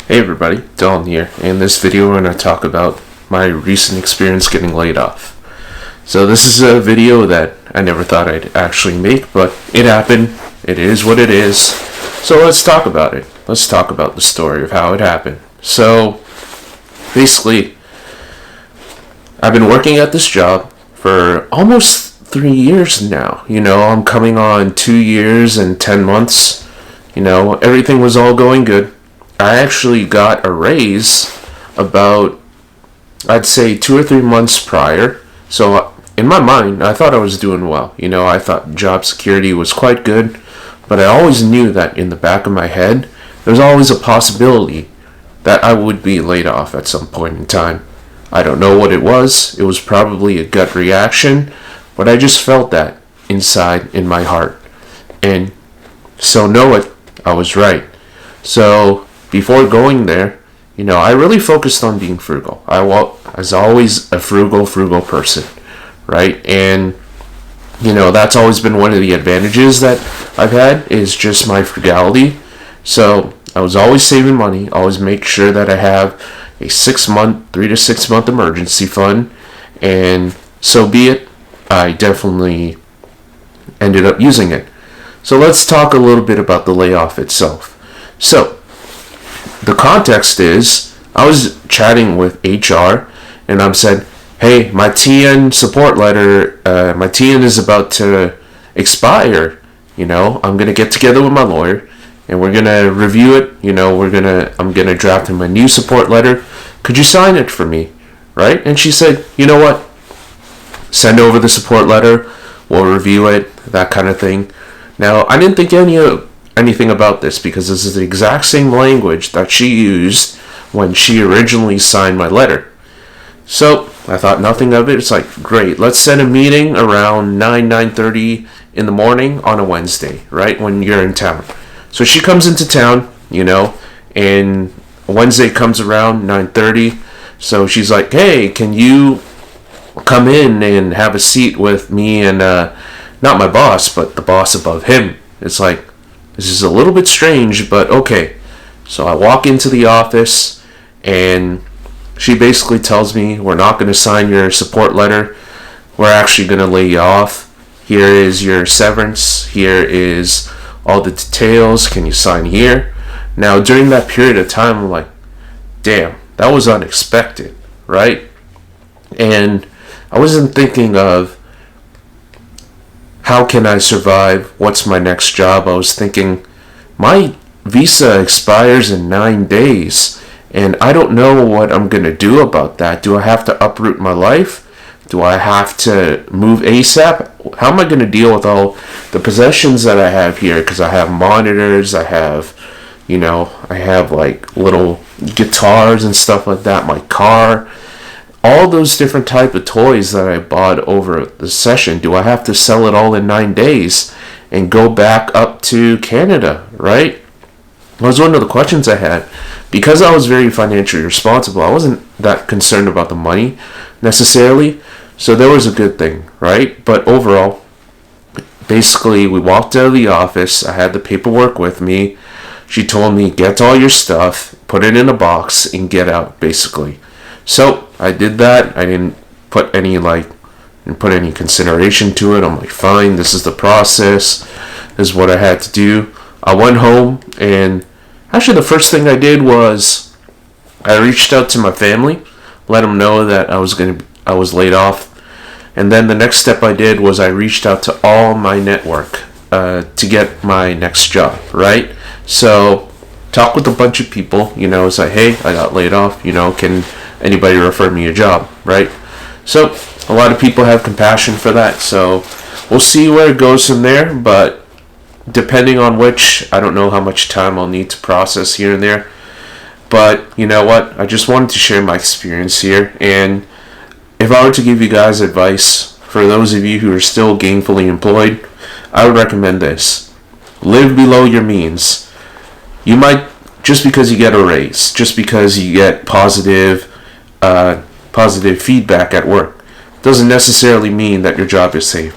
Hey everybody, Dylan here. In this video we're going to talk about my recent experience getting laid off. So this is a video that I never thought I'd actually make, but it happened. It is what it is. So let's talk about it. Let's talk about the story of how it happened. So basically, I've been working at this job for almost 3 years now. I'm coming on 2 years and 10 months. Everything was all going good. I actually got a raise about, I'd say, 2 or 3 months prior. So in my mind, I thought I was doing well. I thought job security was quite good, but I always knew that in the back of my head, there was always a possibility that I would be laid off at some point in time. I don't know what it was. It was probably a gut reaction, but I just felt that inside in my heart. And so know it, I was right. So before going there, I really focused on being frugal. I was always a frugal person, right? And, that's always been one of the advantages that I've had is just my frugality. So I was always saving money, always make sure that I have a 3 to 6 month emergency fund. And so be it, I definitely ended up using it. So let's talk a little bit about the layoff itself. So the context is, I was chatting with HR, and I'm said, hey, my TN support letter, my TN is about to expire. I'm going to get together with my lawyer, and we're going to review it. I'm going to draft him a new support letter. Could you sign it for me? Right? And she said, you know what? Send over the support letter. We'll review it, that kind of thing. Now, I didn't think anything about this because this is the exact same language that she used when she originally signed my letter. So I thought nothing of it. It's like, great, let's set a meeting around 9:30 in the morning on a Wednesday, right, when you're in town. So she comes into town, and Wednesday comes around 9:30. So she's like, hey, can you come in and have a seat with me and not my boss, but the boss above him? It's like, this is a little bit strange, but okay. So I walk into the office, and she basically tells me, we're not going to sign your support letter. We're actually going to lay you off. Here is your severance. Here is all the details. Can you sign here? Now, during that period of time, I'm like, damn, that was unexpected, right? And I wasn't thinking of, how can I survive? What's my next job? I was thinking, my visa expires in 9 days, and I don't know what I'm going to do about that. Do I have to uproot my life? Do I have to move ASAP? How am I going to deal with all the possessions that I have here? Because I have monitors, I have like little guitars and stuff like that, my car. All those different type of toys that I bought over the session, do I have to sell it all in 9 days and go back up to Canada, right? That was one of the questions I had. Because I was very financially responsible, I wasn't that concerned about the money necessarily, so there was a good thing, right? But overall, basically, we walked out of the office, I had the paperwork with me, she told me, get all your stuff, put it in a box, and get out, basically. So I did that. I didn't put any consideration to it. I'm like, fine, this is the process. This is what I had to do. I went home, and actually the first thing I did was I reached out to my family, let them know that I was laid off. And then the next step I did was I reached out to all my network to get my next job, right? So talk with a bunch of people, say, hey, I got laid off, can anybody refer me a job, right? So a lot of people have compassion for that, so we'll see where it goes from there. But depending on which, I don't know how much time I'll need to process here and there. But you know what, I just wanted to share my experience here. And if I were to give you guys advice, for those of you who are still gainfully employed, I would recommend this: live below your means. You might, just because you get a raise, just because you get positive feedback at work, doesn't necessarily mean that your job is safe.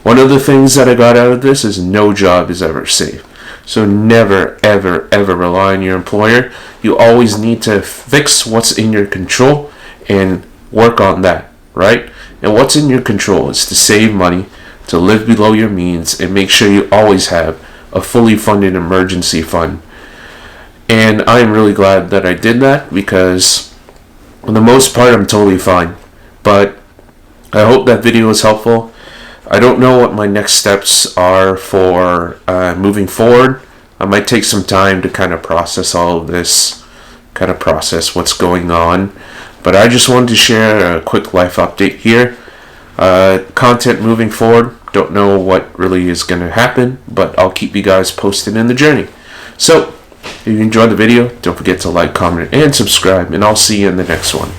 One of the things that I got out of this is no job is ever safe. So never, ever, ever rely on your employer. You always need to fix what's in your control and work on that, right? And what's in your control is to save money, to live below your means, and make sure you always have a fully funded emergency fund. And I am really glad that I did that, because for the most part I'm totally fine. But I hope that video was helpful. I don't know what my next steps are for moving forward. I might take some time to kind of process all of this, kind of process what's going on. But I just wanted to share a quick life update here. Content moving forward, don't know what really is going to happen, but I'll keep you guys posted in the journey. So, if you enjoyed the video, don't forget to like, comment, and subscribe, and I'll see you in the next one.